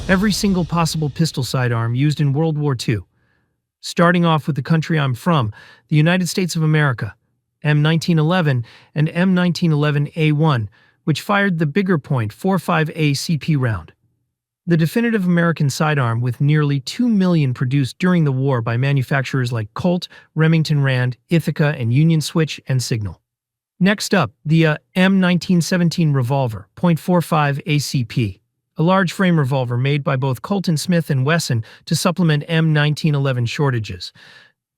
Every single possible pistol sidearm used in World War II. Starting off with the country I'm from, the United States of America, M1911 and M1911A1, which fired the bigger .45 ACP round. The definitive American sidearm with nearly 2 million produced during the war by manufacturers like Colt, Remington Rand, Ithaca, and Union Switch and Signal. Next up, the M1917 revolver, .45 ACP, a large frame revolver made by both Colt and Smith & Wesson to supplement M1911 shortages.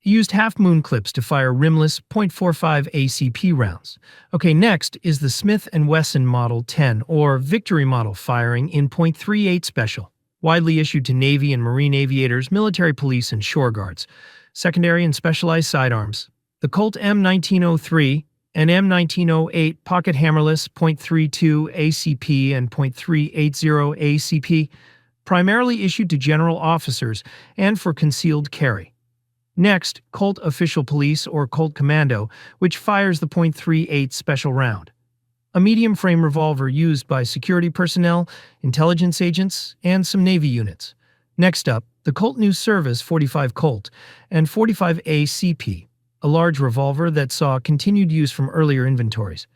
It used half-moon clips to fire rimless .45 ACP rounds. Okay, next is the Smith & Wesson Model 10, or Victory Model, firing in .38 Special, widely issued to Navy and Marine aviators, military police, and shore guards. Secondary and specialized sidearms. The Colt M1903 and M1908 pocket hammerless .32 ACP and .380 ACP, primarily issued to general officers and for concealed carry. Next, Colt Official Police or Colt Commando, which fires the .38 special round. A medium-frame revolver used by security personnel, intelligence agents, and some Navy units. Next up, the Colt News Service 45 Colt and 45 ACP, a large revolver that saw continued use from earlier inventories.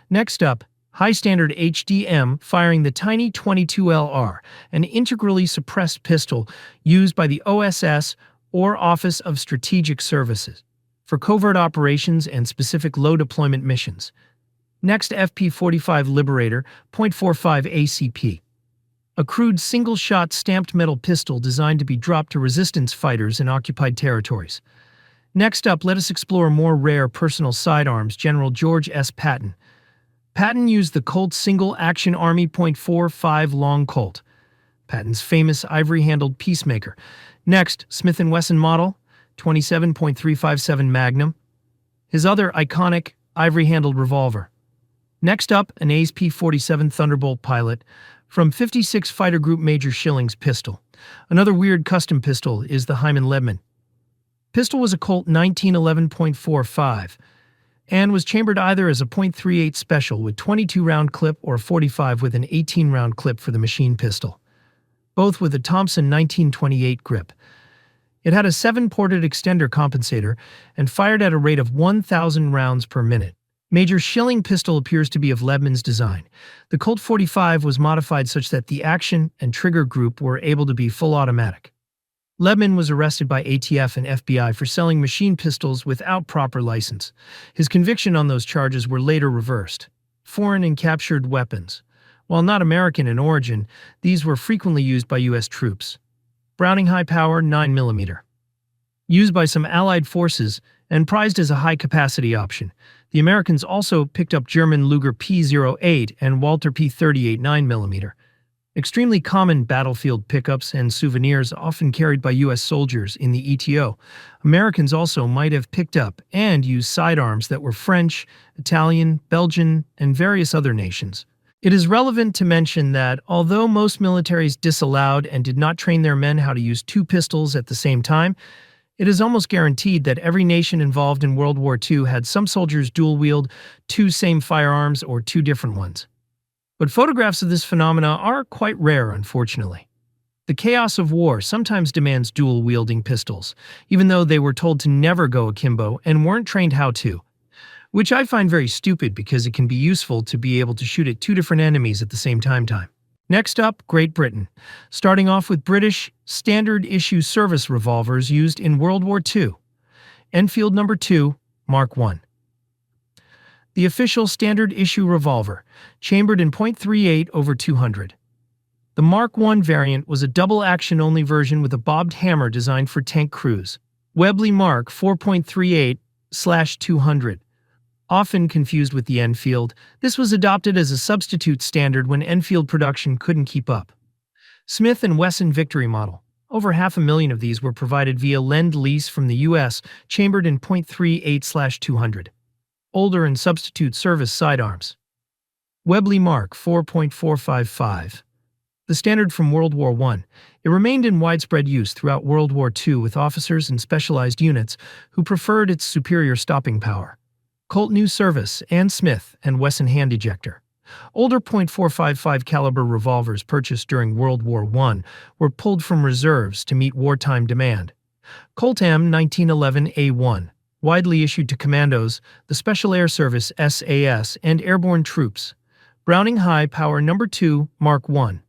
Next up, High Standard HDM firing the tiny 22LR, an integrally suppressed pistol used by the OSS or Office of Strategic Services for covert operations and specific low-deployment missions. Next, FP45 Liberator .45 ACP, a crude single-shot stamped metal pistol designed to be dropped to resistance fighters in occupied territories. Next up, let us explore more rare personal sidearms. General George S. Patton. Patton used the Colt Single Action Army .45 Long Colt, Patton's famous ivory-handled peacemaker. Next, Smith & Wesson Model 27.357 Magnum, his other iconic ivory-handled revolver. Next up, an ASP-47 Thunderbolt Pilot from 56 Fighter Group Major Schilling's pistol. Another weird custom pistol is the Hyman Lebman. Pistol was a Colt 1911.45 and was chambered either as a .38 Special with 22-round clip or 45 with an 18-round clip for the machine pistol, both with a Thompson 1928 grip. It had a 7-ported extender compensator and fired at a rate of 1,000 rounds per minute. Major Schilling pistol appears to be of Lebman's design. The Colt 45 was modified such that the action and trigger group were able to be full automatic. Lebman was arrested by ATF and FBI for selling machine pistols without proper license. His conviction on those charges were later reversed. Foreign and captured weapons. While not American in origin, these were frequently used by U.S. troops. Browning High Power 9mm. Used by some Allied forces and prized as a high-capacity option, the Americans also picked up German Luger P08 and Walther P38 9mm. Extremely common battlefield pickups and souvenirs often carried by U.S. soldiers in the ETO. Americans also might have picked up and used sidearms that were French, Italian, Belgian, and various other nations. It is relevant to mention that although most militaries disallowed and did not train their men how to use two pistols at the same time, it is almost guaranteed that every nation involved in World War II had some soldiers dual-wield two same firearms or two different ones. But photographs of this phenomena are quite rare, unfortunately. The chaos of war sometimes demands dual-wielding pistols, even though they were told to never go akimbo and weren't trained how to, which I find very stupid because it can be useful to be able to shoot at two different enemies at the same time. Next up, Great Britain. Starting off with British standard-issue service revolvers used in World War II. Enfield No. 2, Mark I. The official standard-issue revolver, chambered in .38/200. The Mark I variant was a double-action-only version with a bobbed hammer designed for tank crews. Webley Mark 4.38/200. Often confused with the Enfield, this was adopted as a substitute standard when Enfield production couldn't keep up. Smith & Wesson Victory Model. Over 500,000 of these were provided via Lend-Lease from the U.S., chambered in .38/200. Older and substitute service sidearms. Webley Mark 4.455. The standard from World War I, it remained in widespread use throughout World War II with officers and specialized units who preferred its superior stopping power. Colt News Service and Smith & Wesson Hand Ejector. Older .455 caliber revolvers purchased during World War I were pulled from reserves to meet wartime demand. Colt M1911A1, widely issued to commandos, the Special Air Service SAS, and airborne troops. Browning High Power No. 2 Mark I.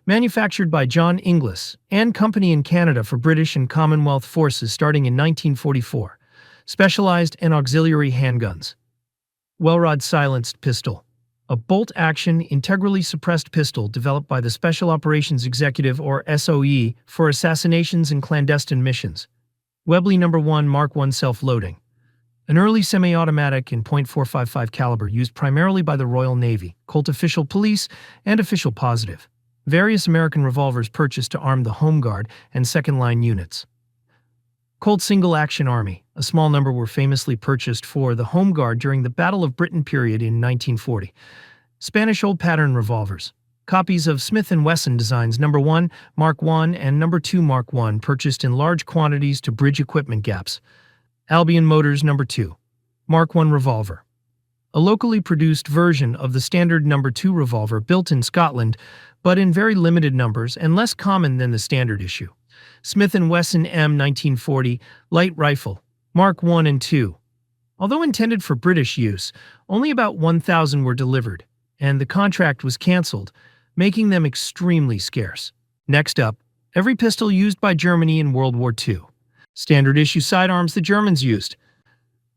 Manufactured by John Inglis and Company in Canada for British and Commonwealth forces starting in 1944. Specialized and auxiliary handguns. Welrod Silenced Pistol. A bolt-action, integrally suppressed pistol developed by the Special Operations Executive or SOE for assassinations and clandestine missions. Webley No. 1 Mark I Self-Loading. An early semi-automatic in .455 caliber used primarily by the Royal Navy, Colt Official Police, and Official Positive. Various American revolvers purchased to arm the Home Guard and second-line units. Colt Single Action Army. A small number were famously purchased for the Home Guard during the Battle of Britain period in 1940. Spanish Old Pattern Revolvers. Copies of Smith & Wesson designs No. 1 Mark I and No. 2 Mark I purchased in large quantities to bridge equipment gaps. Albion Motors No. 2 Mark I Revolver. A locally produced version of the standard No. 2 revolver built in Scotland, but in very limited numbers and less common than the standard issue. Smith & Wesson M1940 Light Rifle, Mark I and II. Although intended for British use, only about 1,000 were delivered, and the contract was cancelled, making them extremely scarce. Next up, every pistol used by Germany in World War II. Standard issue sidearms the Germans used.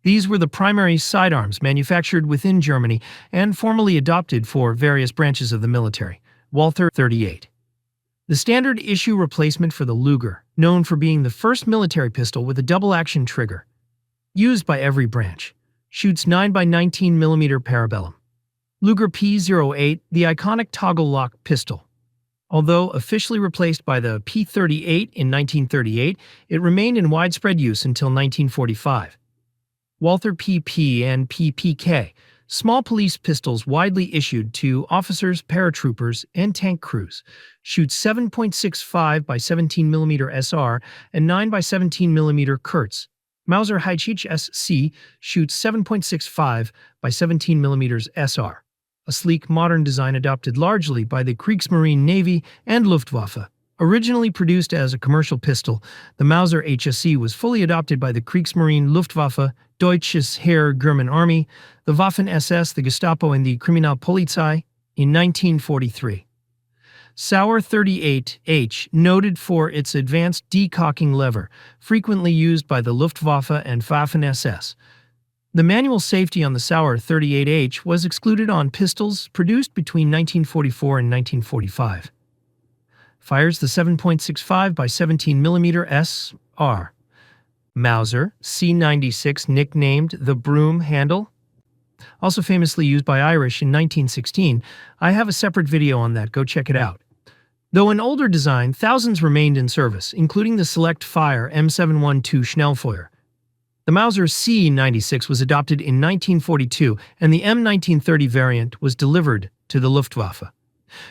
These were the primary sidearms manufactured within Germany and formally adopted for various branches of the military. Walther 38. The standard issue replacement for the Luger, known for being the first military pistol with a double-action trigger. Used by every branch. Shoots 9x19mm parabellum. Luger P08, the iconic toggle lock pistol. Although officially replaced by the P38 in 1938, it remained in widespread use until 1945. Walther PP and PPK, small police pistols widely issued to officers, paratroopers, and tank crews. Shoots 7.65 by 17mm SR and 9 by 17mm Kurz. Mauser Heichich SC shoots 7.65 by 17mm SR. A sleek, modern design adopted largely by the Kriegsmarine Navy and Luftwaffe. Originally produced as a commercial pistol, the Mauser HSC was fully adopted by the Kriegsmarine Luftwaffe, Deutsches Heer German Army, the Waffen-SS, the Gestapo, and the Kriminalpolizei in 1943. Sauer 38H, noted for its advanced decocking lever, frequently used by the Luftwaffe and Waffen-SS. The manual safety on the Sauer 38H was excluded on pistols produced between 1944 and 1945. Fires the 7.65 by 17mm SR. Mauser C96, nicknamed the broom handle. Also famously used by Irish in 1916. I have a separate video on that, go check it out. Though an older design, thousands remained in service, including the Select Fire M712 Schnellfeuer. The Mauser C96 was adopted in 1942, and the M1930 variant was delivered to the Luftwaffe.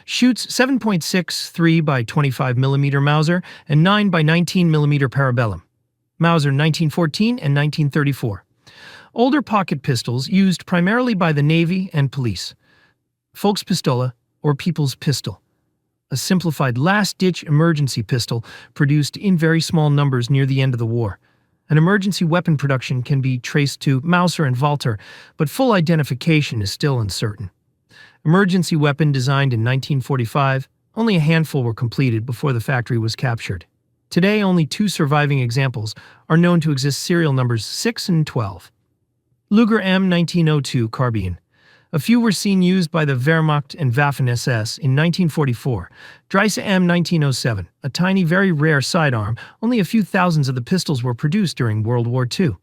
Shoots 7.63 by 25mm Mauser and 9 by 19mm Parabellum. Mauser 1914 and 1934. Older pocket pistols used primarily by the Navy and police. Volkspistole, or People's Pistol. A simplified last-ditch emergency pistol produced in very small numbers near the end of the war. An emergency weapon production can be traced to Mauser and Walther, but full identification is still uncertain. Emergency weapon designed in 1945, only a handful were completed before the factory was captured. Today, only 2 surviving examples are known to exist, serial numbers 6 and 12. Luger M1902 Carbine. A few were seen used by the Wehrmacht and Waffen-SS in 1944. Dreise M1907, a tiny, very rare sidearm, only a few thousands of the pistols were produced during World War II.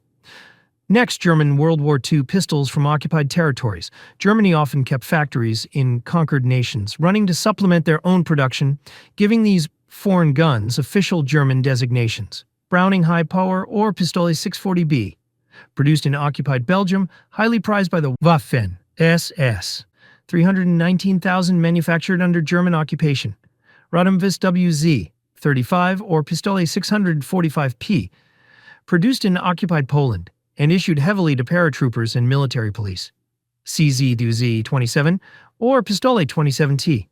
Next, German World War II pistols from occupied territories. Germany often kept factories in conquered nations, running to supplement their own production, giving these foreign guns official German designations. Browning High Power or Pistole 640B. Produced in occupied Belgium, highly prized by the Waffen-SS. 319,000 manufactured under German occupation. Rodamvis WZ 35 or Pistole 645P. Produced in occupied Poland and issued heavily to paratroopers and military police. CZ-2Z-27 or Pistole 27T,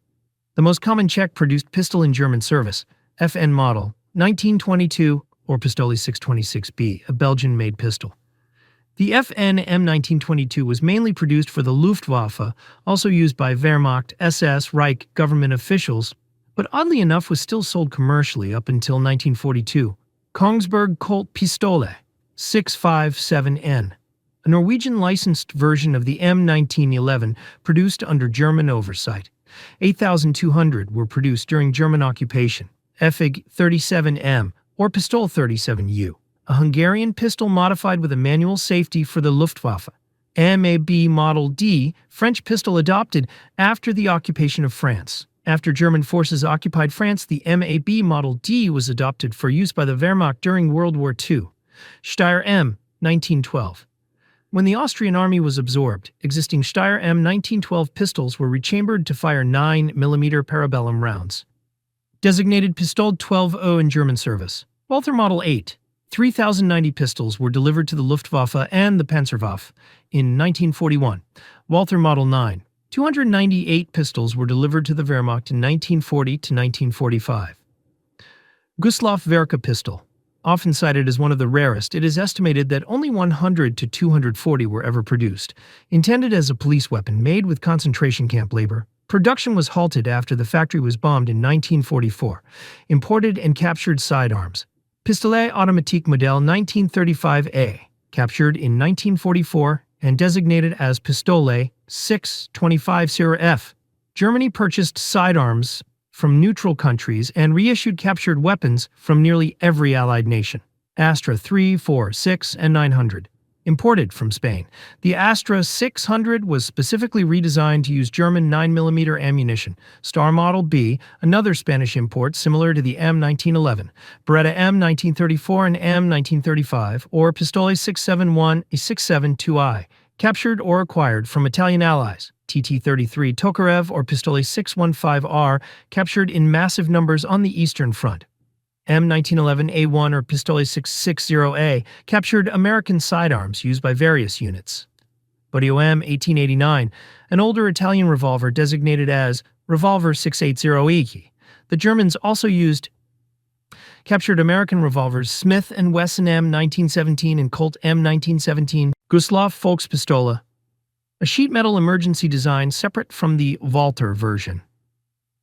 the most common Czech-produced pistol in German service, FN model 1922, or Pistole 626B, a Belgian-made pistol. The FN M1922 was mainly produced for the Luftwaffe, also used by Wehrmacht, SS, Reich government officials, but oddly enough was still sold commercially up until 1942. Kongsberg Colt Pistole 657N, a Norwegian licensed version of the M1911 produced under German oversight. 8,200 were produced during German occupation. FIG 37M, or Pistol 37U, a Hungarian pistol modified with a manual safety for the Luftwaffe. MAB Model D, French pistol adopted after the occupation of France. After German forces occupied France, the MAB Model D was adopted for use by the Wehrmacht during World War II. Steyr M, 1912. When the Austrian army was absorbed, existing Steyr M 1912 pistols were rechambered to fire 9mm parabellum rounds. Designated Pistol 12O in German service. Walther Model 8. 3,090 pistols were delivered to the Luftwaffe and the Panzerwaffe in 1941. Walther Model 9. 298 pistols were delivered to the Wehrmacht in 1940 to 1945. Gustav Werke pistol. Often cited as one of the rarest, it is estimated that only 100 to 240 were ever produced. Intended as a police weapon made with concentration camp labor, production was halted after the factory was bombed in 1944. Imported and captured sidearms. Pistolet automatique model 1935A, captured in 1944 and designated as Pistole 625F. Germany purchased sidearms from neutral countries and reissued captured weapons from nearly every Allied nation. Astra 3, 4, 6, and 900. Imported from Spain. The Astra 600 was specifically redesigned to use German 9mm ammunition. Star Model B, another Spanish import similar to the M1911. Beretta M1934 and M1935, or Pistole 671 a 672I, captured or acquired from Italian allies. TT-33 Tokarev or Pistole 615R, captured in massive numbers on the Eastern Front. M1911A1 or Pistole 660A, captured American sidearms used by various units. Budio M1889, an older Italian revolver designated as Revolver 680E. The Germans also captured American revolvers Smith & Wesson M1917 and Colt M1917. Gustav Volkspistole, a sheet metal emergency design separate from the Walther version.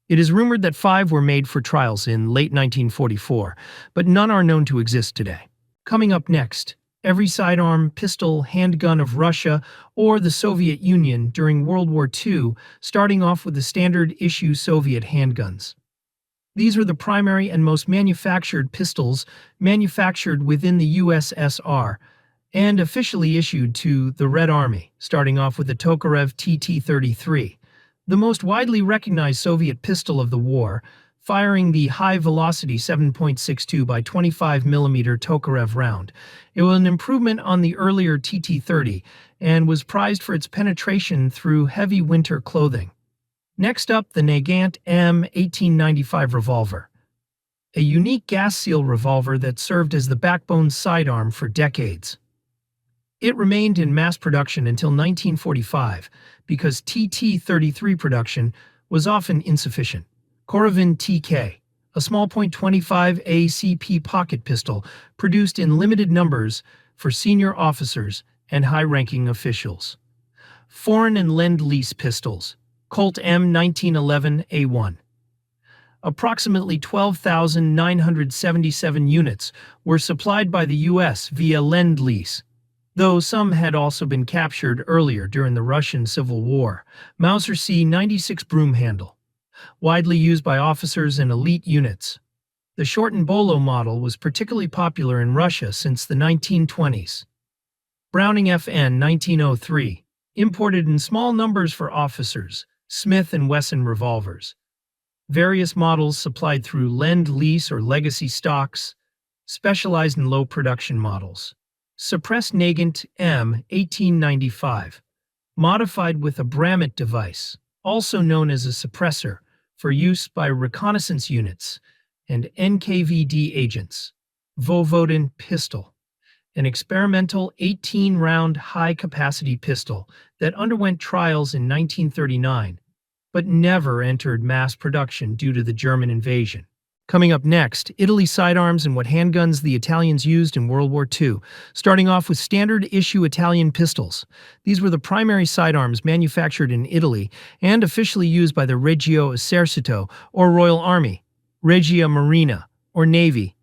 It is rumored that 5 were made for trials in late 1944, but none are known to exist today. Coming up next, every sidearm, pistol, handgun of Russia or the Soviet Union during World War II, starting off with the standard-issue Soviet handguns. These were the primary and most manufactured pistols manufactured within the USSR and officially issued to the Red Army, starting off with the Tokarev TT-33. The most widely recognized Soviet pistol of the war, firing the high-velocity 7.62 by 25mm Tokarev round. It was an improvement on the earlier TT-30 and was prized for its penetration through heavy winter clothing. Next up, the Nagant M1895 revolver, a unique gas seal revolver that served as the backbone sidearm for decades. It remained in mass production until 1945 because TT-33 production was often insufficient. Korovin TK, a small .25 ACP pocket pistol produced in limited numbers for senior officers and high-ranking officials. Foreign and Lend-Lease pistols. Colt M1911A1. Approximately 12,977 units were supplied by the U.S. via Lend-Lease, though some had also been captured earlier during the Russian Civil War. Mauser C96 broom handle, widely used by officers and elite units. The shortened Bolo model was particularly popular in Russia since the 1920s. Browning FN 1903, imported in small numbers for officers. Smith & Wesson revolvers. Various models supplied through Lend-Lease or legacy stocks, specialized in low production models. Suppressed Nagant M1895, modified with a Bramit device, also known as a suppressor, for use by reconnaissance units and NKVD agents. Vovodin pistol, an experimental 18-round high-capacity pistol that underwent trials in 1939 but never entered mass production due to the German invasion. Coming up next, Italy sidearms and what handguns the Italians used in World War II, starting off with standard-issue Italian pistols. These were the primary sidearms manufactured in Italy and officially used by the Regio Esercito, or Royal Army, Regia Marina, or Navy,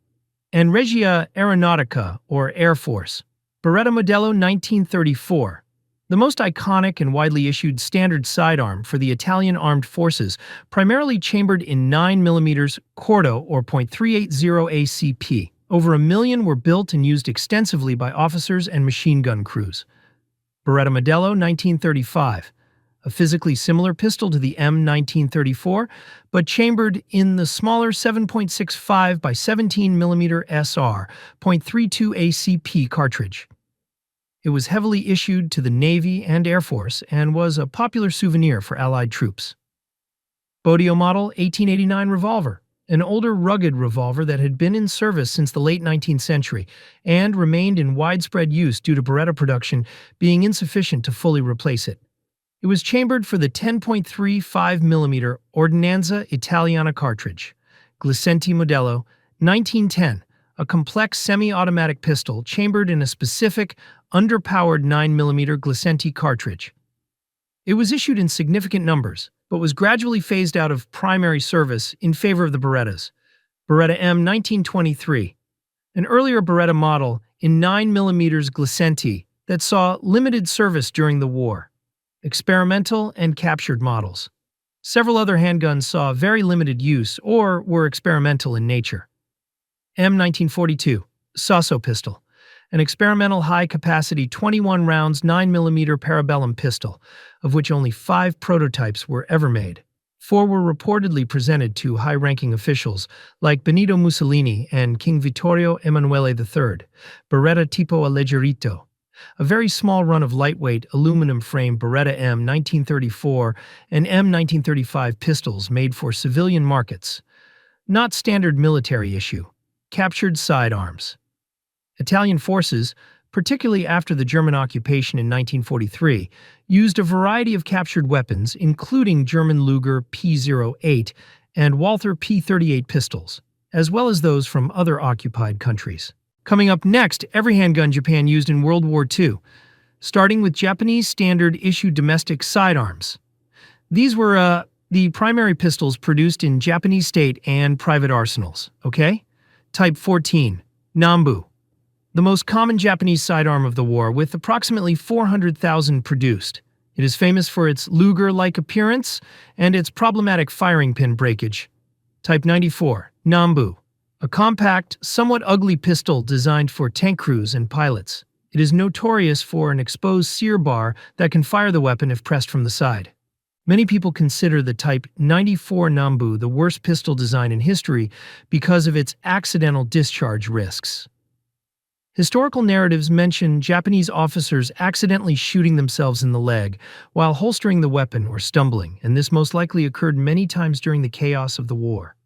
and Regia Aeronautica, or Air Force. Beretta Modello 1934. The most iconic and widely issued standard sidearm for the Italian armed forces, primarily chambered in 9mm Corto or .380 ACP. Over 1 million were built and used extensively by officers and machine gun crews. Beretta Modello 1935. A physically similar pistol to the M1934, but chambered in the smaller 7.65 by 17mm SR .32 ACP cartridge. It was heavily issued to the Navy and Air Force and was a popular souvenir for Allied troops. Bodio Model 1889 revolver, an older rugged revolver that had been in service since the late 19th century and remained in widespread use due to Beretta production being insufficient to fully replace it. It was chambered for the 10.35mm Ordinanza Italiana cartridge. Glicenti Modello 1910. A complex semi-automatic pistol chambered in a specific, underpowered 9mm Glicenti cartridge. It was issued in significant numbers, but was gradually phased out of primary service in favor of the Berettas. Beretta M 1923, an earlier Beretta model in 9mm Glicenti that saw limited service during the war. Experimental and captured models. Several other handguns saw very limited use or were experimental in nature. M 1942, Sasso pistol, an experimental high-capacity 21 rounds 9mm parabellum pistol, of which only 5 prototypes were ever made. 4 were reportedly presented to high-ranking officials like Benito Mussolini and King Vittorio Emanuele III. Beretta Tipo Alleggerito, a very small run of lightweight aluminum-frame Beretta M 1934 and M 1935 pistols made for civilian markets. Not standard military issue. Captured sidearms. Italian forces, particularly after the German occupation in 1943, used a variety of captured weapons, including German Luger P08 and Walther P38 pistols, as well as those from other occupied countries. Coming up next, every handgun Japan used in World War II, starting with Japanese standard-issue domestic sidearms. These were the primary pistols produced in Japanese state and private arsenals, okay? Type 14, Nambu. The most common Japanese sidearm of the war, with approximately 400,000 produced. It is famous for its Luger-like appearance and its problematic firing pin breakage. Type 94, Nambu. A compact, somewhat ugly pistol designed for tank crews and pilots. It is notorious for an exposed sear bar that can fire the weapon if pressed from the side. Many people consider the Type 94 Nambu the worst pistol design in history because of its accidental discharge risks. Historical narratives mention Japanese officers accidentally shooting themselves in the leg while holstering the weapon or stumbling, and this most likely occurred many times during the chaos of the war.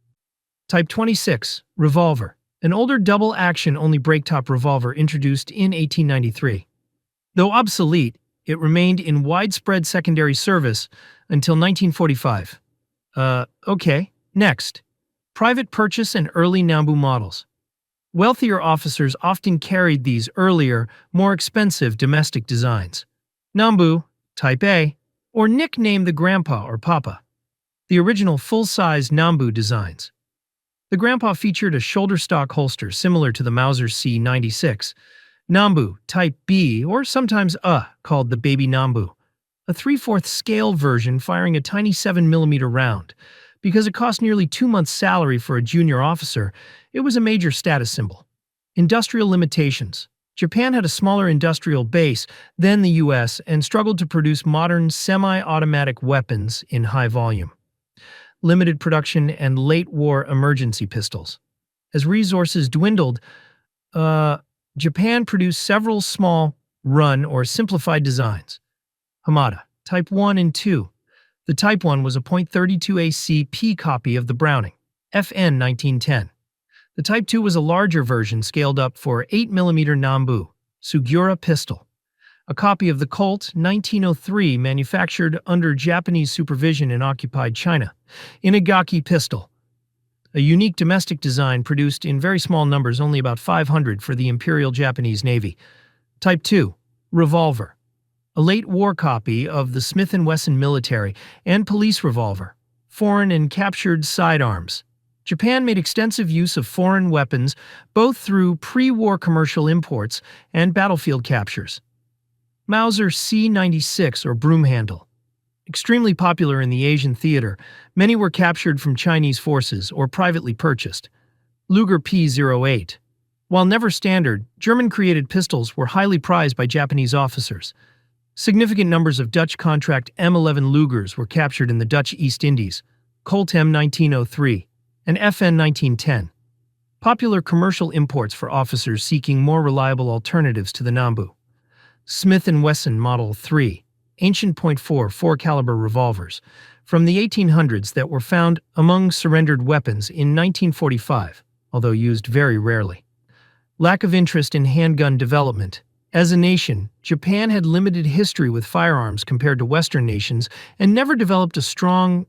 Type 26, Revolver. An older double-action only break-top revolver introduced in 1893. Though obsolete, it remained in widespread secondary service until 1945. Okay. Next. Private purchase and early Nambu models. Wealthier officers often carried these earlier, more expensive domestic designs. Nambu, Type A, or nicknamed the Grandpa or Papa. The original full-size Nambu designs. The Grandpa featured a shoulder stock holster similar to the Mauser C96. Nambu, Type B, or sometimes called the Baby Nambu. A 3/4 scale version firing a tiny 7mm round. Because it cost nearly 2 months' salary for a junior officer, it was a major status symbol. Industrial limitations. Japan had a smaller industrial base than the US and struggled to produce modern semi-automatic weapons in high volume. Limited production and late-war emergency pistols. As resources dwindled, Japan produced several small, run, or simplified designs. Hamada, Type 1 and 2. The Type 1 was a .32 ACP copy of the Browning, FN 1910. The Type 2 was a larger version scaled up for 8mm Nambu, Sugiura pistol. a copy of the Colt 1903 manufactured under Japanese supervision in occupied China. Inagaki pistol, a unique domestic design produced in very small numbers, only about 500 for the Imperial Japanese Navy. Type 2, revolver, a late war copy of the Smith & Wesson military and police revolver, foreign and captured sidearms. Japan made extensive use of foreign weapons both through pre-war commercial imports and battlefield captures. Mauser C96 or broom handle. Extremely popular in the Asian theater, many were captured from Chinese forces or privately purchased. Luger P08. While never standard, German-created pistols were highly prized by Japanese officers. Significant numbers of Dutch contract M11 Lugers were captured in the Dutch East Indies. Colt M1903 and FN 1910. Popular commercial imports for officers seeking more reliable alternatives to the Nambu. Smith & Wesson Model 3. Ancient .44 4-caliber revolvers from the 1800s that were found among surrendered weapons in 1945, although used very rarely. Lack of interest in handgun development. As a nation, Japan had limited history with firearms compared to Western nations and never developed a strong,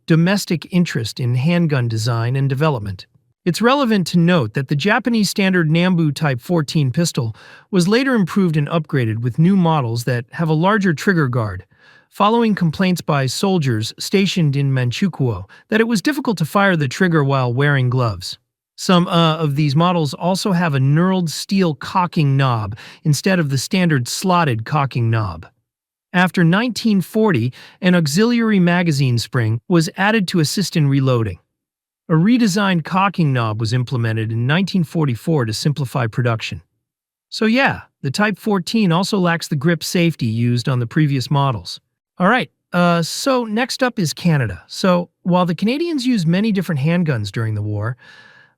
domestic interest in handgun design and development. It's relevant to note that the Japanese standard Nambu Type 14 pistol was later improved and upgraded with new models that have a larger trigger guard, following complaints by soldiers stationed in Manchukuo that it was difficult to fire the trigger while wearing gloves. Some of these models also have a knurled steel cocking knob instead of the standard slotted cocking knob. After 1940, an auxiliary magazine spring was added to assist in reloading. A redesigned cocking knob was implemented in 1944 to simplify production. So yeah, the Type 14 also lacks the grip safety used on the previous models. Alright, so next up is Canada. So, while the Canadians used many different handguns during the war,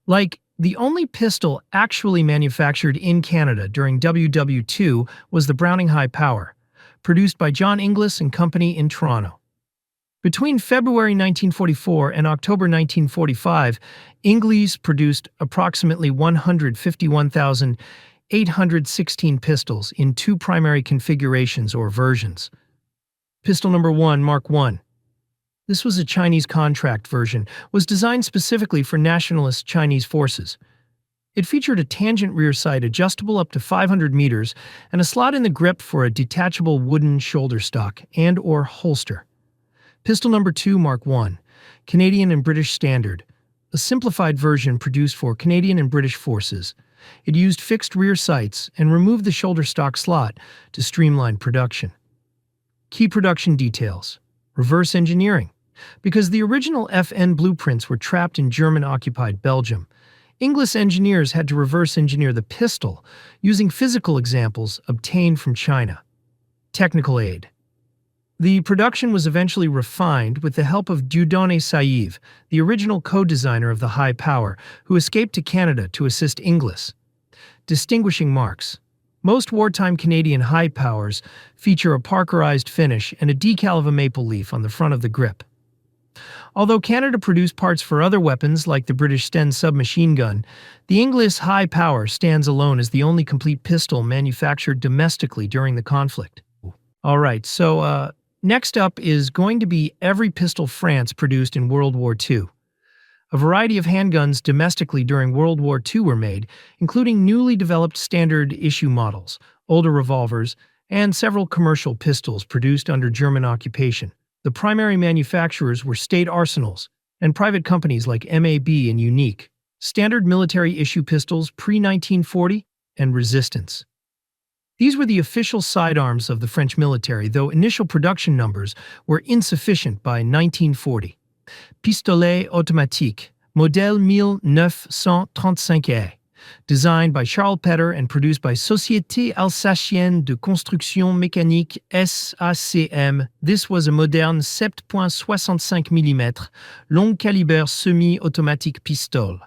the only pistol actually manufactured in Canada during WW2 was the Browning High Power, produced by John Inglis and Company in Toronto. Between February 1944 and October 1945, Inglis produced approximately 151,816 pistols in two primary configurations or versions. Pistol number 1, Mark I. This was a Chinese contract version, was designed specifically for nationalist Chinese forces. It featured a tangent rear sight adjustable up to 500 meters and a slot in the grip for a detachable wooden shoulder stock and/or holster. Pistol number 2, Mark I, Canadian and British Standard, a simplified version produced for Canadian and British forces. It used fixed rear sights and removed the shoulder stock slot to streamline production. Key production details. Reverse engineering. Because the original FN blueprints were trapped in German-occupied Belgium, Inglis engineers had to reverse engineer the pistol using physical examples obtained from China. Technical aid. The production was eventually refined with the help of Dieudonné Saïve, the original co-designer of the High Power, who escaped to Canada to assist Inglis. Distinguishing marks. Most wartime Canadian High Powers feature a Parkerized finish and a decal of a maple leaf on the front of the grip. Although Canada produced parts for other weapons like the British Sten submachine gun, the Inglis High Power stands alone as the only complete pistol manufactured domestically during the conflict. Alright, so next up is going to be every pistol France produced in World War II. A variety of handguns domestically during World War II were made, including newly developed standard-issue models, older revolvers, and several commercial pistols produced under German occupation. The primary manufacturers were state arsenals and private companies like MAB and Unique, standard military-issue pistols pre-1940, and Resistance. These were the official sidearms of the French military, though initial production numbers were insufficient by 1940. Pistolet automatique, modèle 1935E, designed by Charles Petter and produced by Société Alsacienne de Construction Mécanique SACM. This was a modern 7.65 mm long caliber semi-automatic pistol.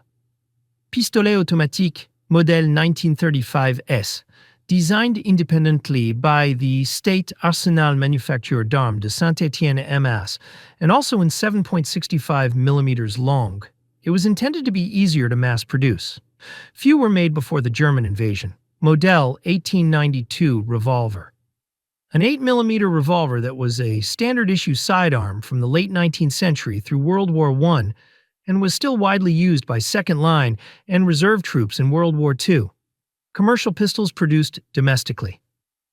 Pistolet automatique, modèle 1935S, designed independently by the State Arsenal Manufacture d'Armes de Saint-Étienne-Emas, and also in 7.65 mm long. It was intended to be easier to mass produce. Few were made before the German invasion. Model 1892 revolver. An 8mm revolver that was a standard-issue sidearm from the late 19th century through World War I and was still widely used by second-line and reserve troops in World War II. Commercial pistols produced domestically.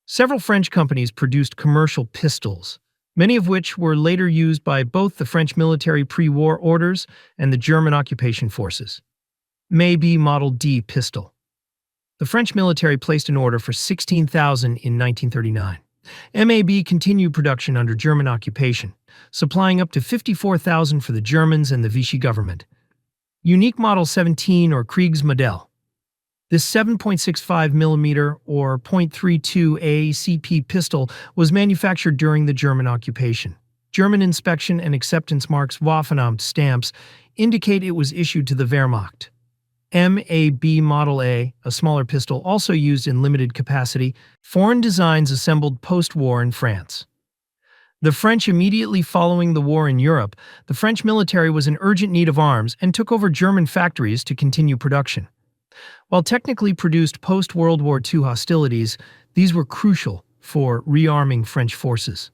Several French companies produced commercial pistols, many of which were later used by both the French military pre-war orders and the German occupation forces. Maybe Model D pistol. The French military placed an order for 16,000 in 1939. MAB continued production under German occupation, supplying up to 54,000 for the Germans and the Vichy government. Unique Model 17 or Kriegsmodell. This 7.65mm or .32 ACP pistol was manufactured during the German occupation. German inspection and acceptance marks Waffenamt stamps indicate it was issued to the Wehrmacht. MAB Model A, a smaller pistol also used in limited capacity, foreign designs assembled post-war in France. The French immediately following the war in Europe, the French military was in urgent need of arms and took over German factories to continue production. While technically produced post-World War II hostilities, these were crucial for rearming French forces.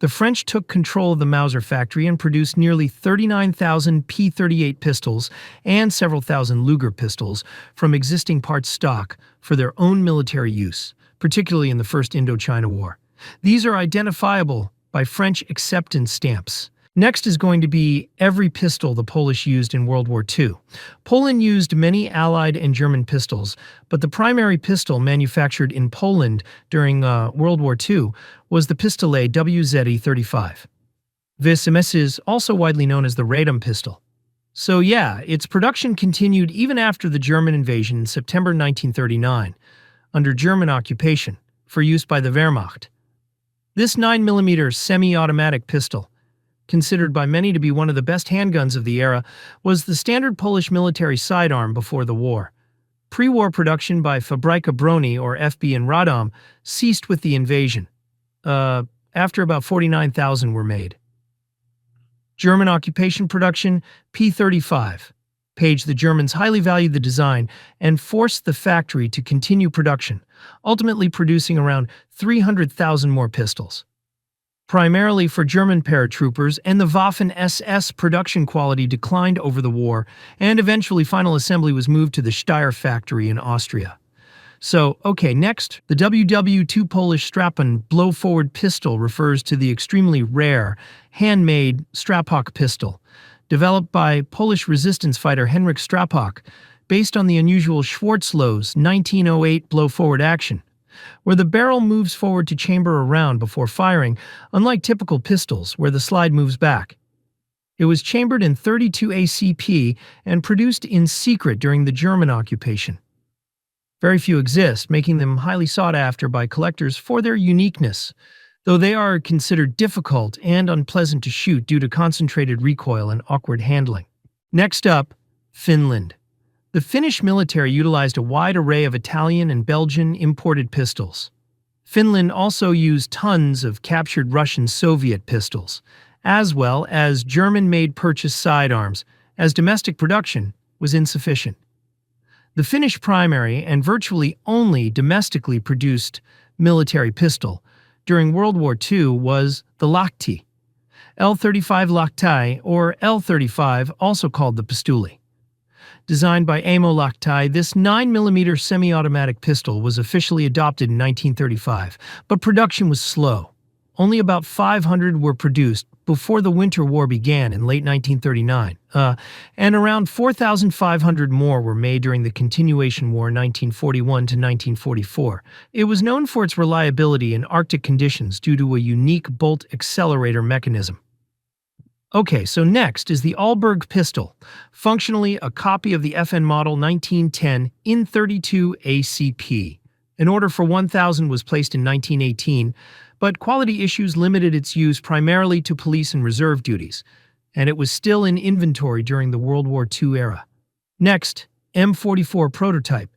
The French took control of the Mauser factory and produced nearly 39,000 P-38 pistols and several thousand Luger pistols from existing parts stock for their own military use, particularly in the First Indochina War. These are identifiable by French acceptance stamps. Next is going to be every pistol the Polish used in World War II. Poland used many Allied and German pistols, but the primary pistol manufactured in Poland during World War II was the Pistol of WWII. This is also widely known as the Radom pistol. So yeah, its production continued even after the German invasion in September 1939, under German occupation, for use by the Wehrmacht. This 9mm semi-automatic pistol, considered by many to be one of the best handguns of the era, was the standard Polish military sidearm before the war. Pre-war production by Fabryka Broni, or FB in Radom, ceased with the invasion. After about 49,000 were made. German occupation production, P-35. The Germans highly valued the design and forced the factory to continue production, ultimately producing around 300,000 more pistols. Primarily for German paratroopers, and the Waffen-SS production quality declined over the war, and eventually final assembly was moved to the Steyr factory in Austria. So, okay, next, the WW2 Polish strap-on blow-forward pistol refers to the extremely rare, handmade Strapok pistol, developed by Polish resistance fighter Henryk Strapok, based on the unusual Schwarzlow's 1908 blow-forward action, where the barrel moves forward to chamber a round before firing, unlike typical pistols where the slide moves back. It was chambered in .32 ACP and produced in secret during the German occupation. Very few exist, making them highly sought after by collectors for their uniqueness, though they are considered difficult and unpleasant to shoot due to concentrated recoil and awkward handling. Next up, Finland. The Finnish military utilized a wide array of Italian and Belgian imported pistols. Finland also used tons of captured Russian Soviet pistols, as well as German-made purchased sidearms, as domestic production was insufficient. The Finnish primary and virtually only domestically produced military pistol during World War II was the Lahti, L-35 Lahti, or L-35, also called the Pistuli. Designed by Amo Lahti, this 9mm semi-automatic pistol was officially adopted in 1935, but production was slow. Only about 500 were produced before the Winter War began in late 1939, and around 4,500 more were made during the Continuation War 1941 to 1944. It was known for its reliability in Arctic conditions due to a unique bolt accelerator mechanism. Okay, so next is the Alberg pistol, functionally a copy of the FN model 1910 in .32 ACP. An order for 1,000 was placed in 1918, but quality issues limited its use primarily to police and reserve duties, and it was still in inventory during the World War II era. Next, M44 prototype.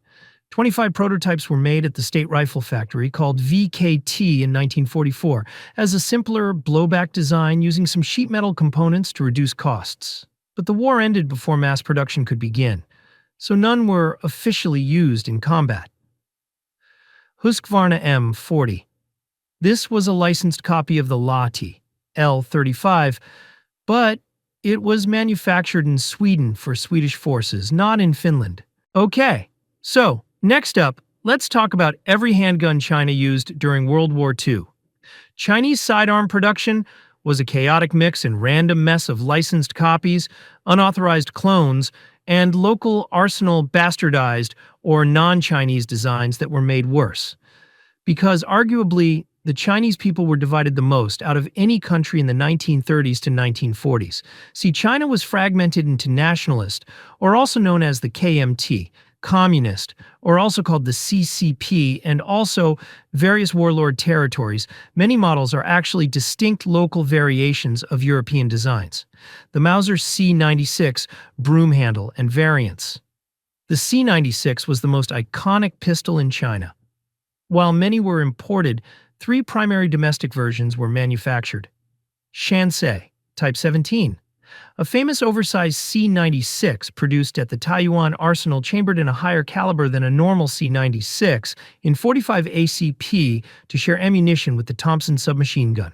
25 prototypes were made at the State Rifle Factory called VKT in 1944 as a simpler blowback design using some sheet metal components to reduce costs. But the war ended before mass production could begin, so none were officially used in combat. Husqvarna M40. This was a licensed copy of the Lahti L35, but it was manufactured in Sweden for Swedish forces, not in Finland. Okay, so next up, let's talk about every handgun China used during World War II. Chinese sidearm production was a chaotic mix and random mess of licensed copies, unauthorized clones, and local arsenal bastardized or non-Chinese designs that were made worse. Because arguably, the Chinese people were divided the most out of any country in the 1930s to 1940s. See, China was fragmented into nationalist, or also known as the KMT, communist, or also called the CCP, and also various warlord territories. Many models are actually distinct local variations of European designs. The Mauser C96, broom handle, and variants. The C96 was the most iconic pistol in China. While many were imported, 3 primary domestic versions were manufactured. Shansei, Type 17. A famous oversized C96 produced at the Taiyuan arsenal chambered in a higher caliber than a normal C96 in 45 ACP to share ammunition with the Thompson submachine gun.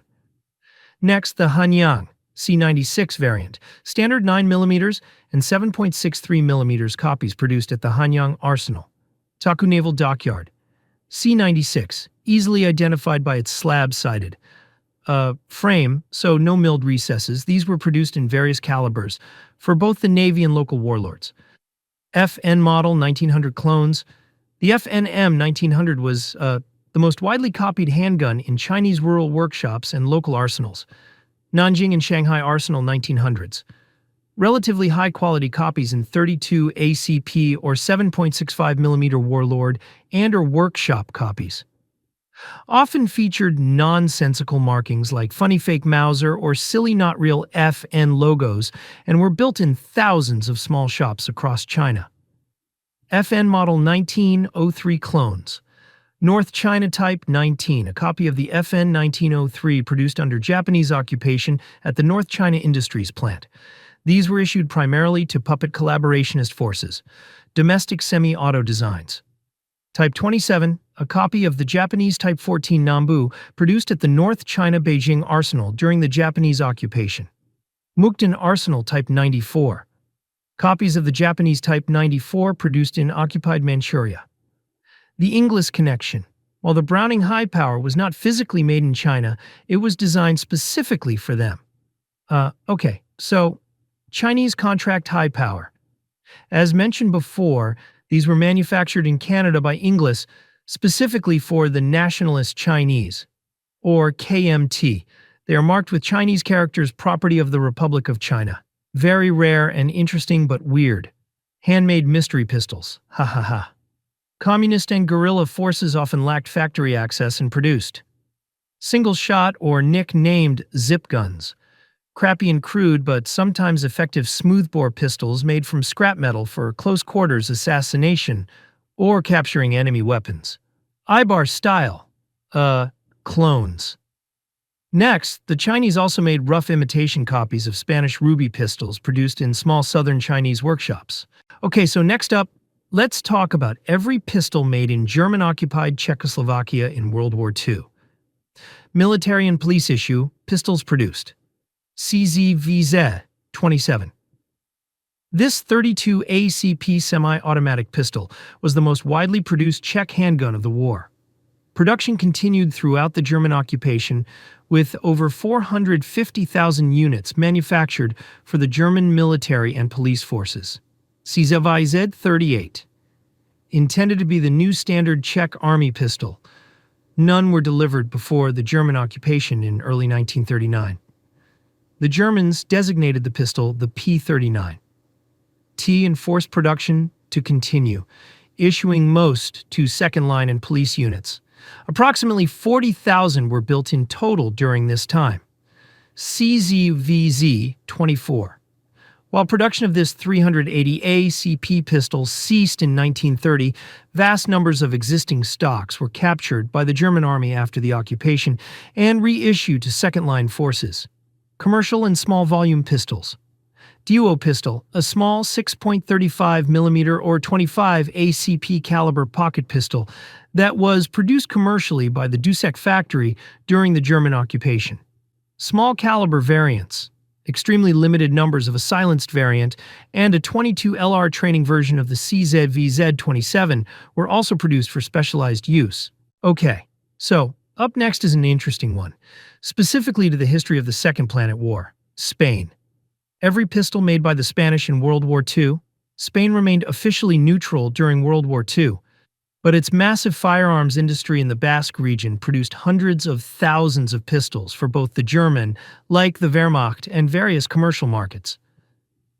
Next, the Hanyang C96 variant, standard 9mm and 7.63mm copies produced at the Hanyang arsenal. Taku Naval Dockyard. C96, easily identified by its slab-sided frame, so no milled recesses. These were produced in various calibers for both the Navy and local warlords. FN model 1900 clones. The FNM 1900 was the most widely copied handgun in Chinese rural workshops and local arsenals. Nanjing and Shanghai Arsenal 1900s. Relatively high-quality copies in 32 ACP or 7.65mm warlord and or workshop copies. Often featured nonsensical markings like funny fake Mauser or silly not real FN logos and were built in thousands of small shops across China. FN Model 1903 clones. North China Type 19, a copy of the FN 1903 produced under Japanese occupation at the North China Industries plant. These were issued primarily to puppet collaborationist forces. Domestic semi-auto designs. Type 27, a copy of the Japanese Type 14 Nambu produced at the North China Beijing Arsenal during the Japanese occupation. Mukden Arsenal Type 94. Copies of the Japanese Type 94 produced in occupied Manchuria. The Inglis connection. While the Browning High Power was not physically made in China, it was designed specifically for them. So Chinese contract high power. As mentioned before, these were manufactured in Canada by Inglis, specifically for the Nationalist Chinese, or KMT. They are marked with Chinese characters property of the Republic of China. Very rare and interesting but weird. Handmade mystery pistols. Ha ha ha. Communist and guerrilla forces often lacked factory access and produced single-shot or nicknamed zip guns. Crappy and crude but sometimes effective smoothbore pistols made from scrap metal for close-quarters assassination or capturing enemy weapons. Ibar style. Clones. Next, the Chinese also made rough imitation copies of Spanish ruby pistols produced in small southern Chinese workshops. Okay, so next up, let's talk about every pistol made in German-occupied Czechoslovakia in World War II. Military and police issue, pistols produced. CZVZ 27. This 32 ACP semi-automatic pistol was the most widely produced Czech handgun of the war. Production continued throughout the German occupation, with over 450,000 units manufactured for the German military and police forces. CZVZ 38. Intended to be the new standard Czech army pistol. None were delivered before the German occupation in early 1939. The Germans designated the pistol the P39. T enforced production to continue, issuing most to second line and police units. Approximately 40,000 were built in total during this time. CZVZ 24. While production of this 380 ACP pistol ceased in 1930, vast numbers of existing stocks were captured by the German army after the occupation and reissued to second-line forces. Commercial and small volume pistols. Duo pistol, a small 6.35mm or 25 ACP caliber pocket pistol that was produced commercially by the Dusek factory during the German occupation. Small caliber variants, extremely limited numbers of a silenced variant, and a 22 LR training version of the CZVZ-27 were also produced for specialized use. Okay, so up next is an interesting one, specifically to the history of the Second Planet War, Spain. Every pistol made by the Spanish in World War II, Spain remained officially neutral during World War II, but its massive firearms industry in the Basque region produced hundreds of thousands of pistols for both the German, like the Wehrmacht, and various commercial markets.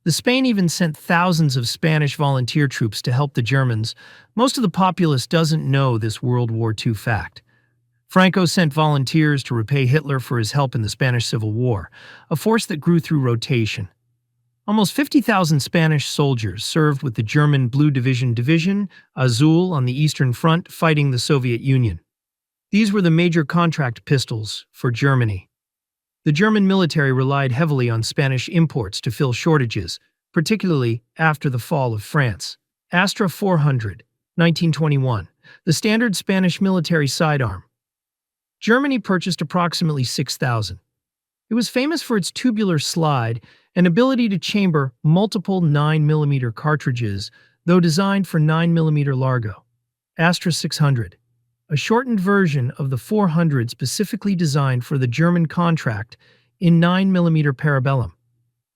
The Spain even sent thousands of Spanish volunteer troops to help the Germans. Most of the populace doesn't know this World War II fact. Franco sent volunteers to repay Hitler for his help in the Spanish Civil War, a force that grew through rotation. Almost 50,000 Spanish soldiers served with the German Blue Division Azul on the Eastern Front fighting the Soviet Union. These were the major contract pistols for Germany. The German military relied heavily on Spanish imports to fill shortages, particularly after the fall of France. Astra 400, 1921, the standard Spanish military sidearm. Germany purchased approximately 6,000. It was famous for its tubular slide and ability to chamber multiple 9mm cartridges, though designed for 9mm Largo. Astra 600, a shortened version of the 400 specifically designed for the German contract in 9mm Parabellum.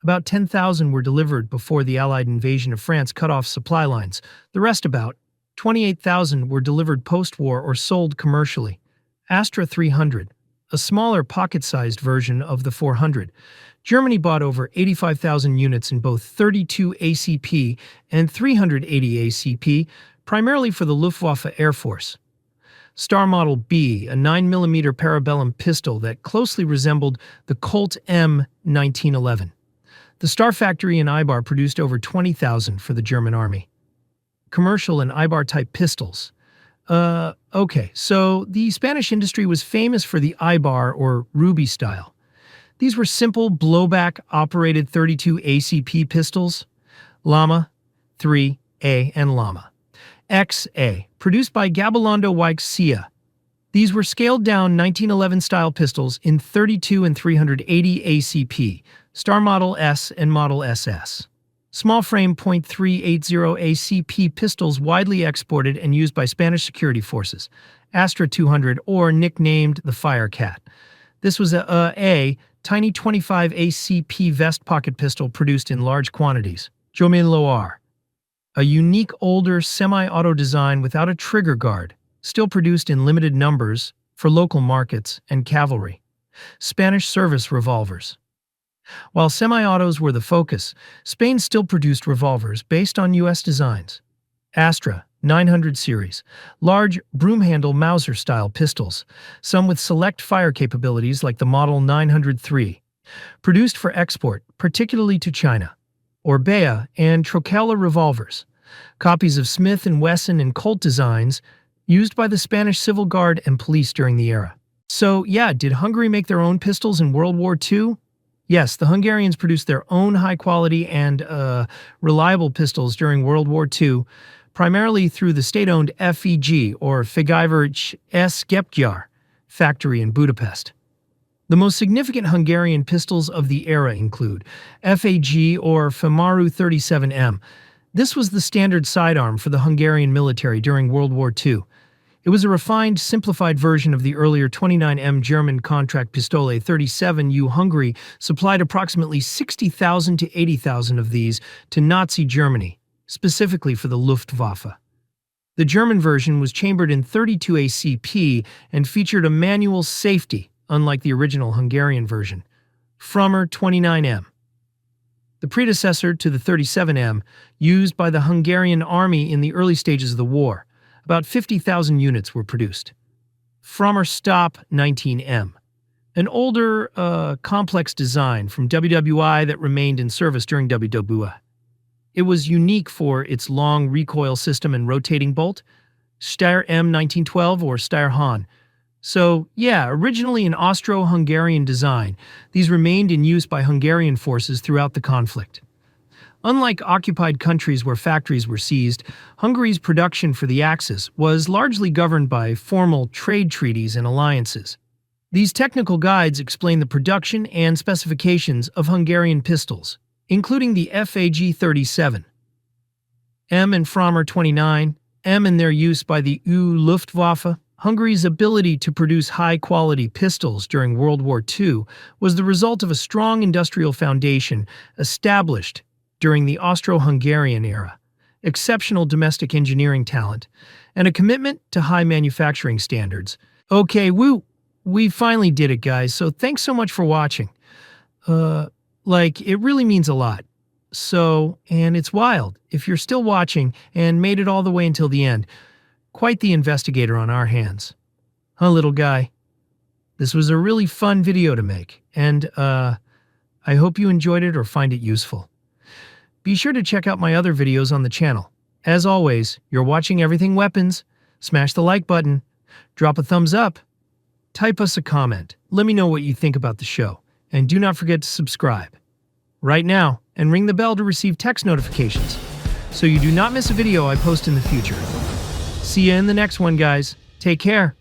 About 10,000 were delivered before the Allied invasion of France cut off supply lines. The rest, about 28,000, were delivered post-war or sold commercially. Astra 300, a smaller pocket-sized version of the 400. Germany bought over 85,000 units in both 32 ACP and 380 ACP, primarily for the Luftwaffe Air Force. Star Model B, a 9mm Parabellum pistol that closely resembled the Colt M1911. The Star factory in Eibar produced over 20,000 for the German Army. Commercial and Eibar-type pistols. Okay, so the Spanish industry was famous for the Eibar or Ruby style. These were simple, blowback-operated 32 ACP pistols, Llama 3A and Llama XA, produced by Gabilondo Waxia. These were scaled-down 1911-style pistols in 32 and 380 ACP, Star Model S and Model SS. Small-frame .380 ACP pistols widely exported and used by Spanish security forces. Astra 200, or nicknamed the Firecat. This was a tiny 25 ACP vest pocket pistol produced in large quantities. Jomin Loire, a unique older semi-auto design without a trigger guard, still produced in limited numbers for local markets and cavalry. Spanish service revolvers. While semi-autos were the focus, Spain still produced revolvers based on U.S. designs. Astra 900 series, large broom-handle Mauser-style pistols, some with select fire capabilities like the Model 903, produced for export, particularly to China. Orbea and Trocala revolvers, copies of Smith & Wesson and Colt designs used by the Spanish Civil Guard and police during the era. So, yeah, did Hungary make their own pistols in World War II? Yes, the Hungarians produced their own high-quality and reliable pistols during World War II, primarily through the state-owned FEG, or Fegyvergy Gyár, factory in Budapest. The most significant Hungarian pistols of the era include FAG, or Famaru 37M. This was the standard sidearm for the Hungarian military during World War II. It was a refined, simplified version of the earlier 29M German contract Pistole 37U. Hungary supplied approximately 60,000 to 80,000 of these to Nazi Germany, specifically for the Luftwaffe. The German version was chambered in 32 ACP and featured a manual safety, unlike the original Hungarian version. Frommer 29M. The predecessor to the 37M, used by the Hungarian army in the early stages of the war. About 50,000 units were produced. Frommer Stop 19M, an older, complex design from WWII that remained in service during WWII. It was unique for its long recoil system and rotating bolt, Steyr M 1912 or Steyr Hahn. So, yeah, originally an Austro-Hungarian design, these remained in use by Hungarian forces throughout the conflict. Unlike occupied countries where factories were seized, Hungary's production for the Axis was largely governed by formal trade treaties and alliances. These technical guides explain the production and specifications of Hungarian pistols, including the FAG-37, M and Frommer 29, M and their use by the Luftwaffe. Hungary's ability to produce high-quality pistols during World War II was the result of a strong industrial foundation established during the Austro-Hungarian era, exceptional domestic engineering talent, and a commitment to high manufacturing standards. Okay, we finally did it, guys, so thanks so much for watching. It really means a lot. And it's wild. If you're still watching and made it all the way until the end, quite the investigator on our hands. Huh, little guy? This was a really fun video to make, and I hope you enjoyed it or find it useful. Be sure to check out my other videos on the channel. As always, you're watching Everything Weapons. Smash the like button, drop a thumbs up, type us a comment, let me know what you think about the show, and do not forget to subscribe right now and ring the bell to receive text notifications so you do not miss a video I post in the future. See you in the next one, guys. Take care.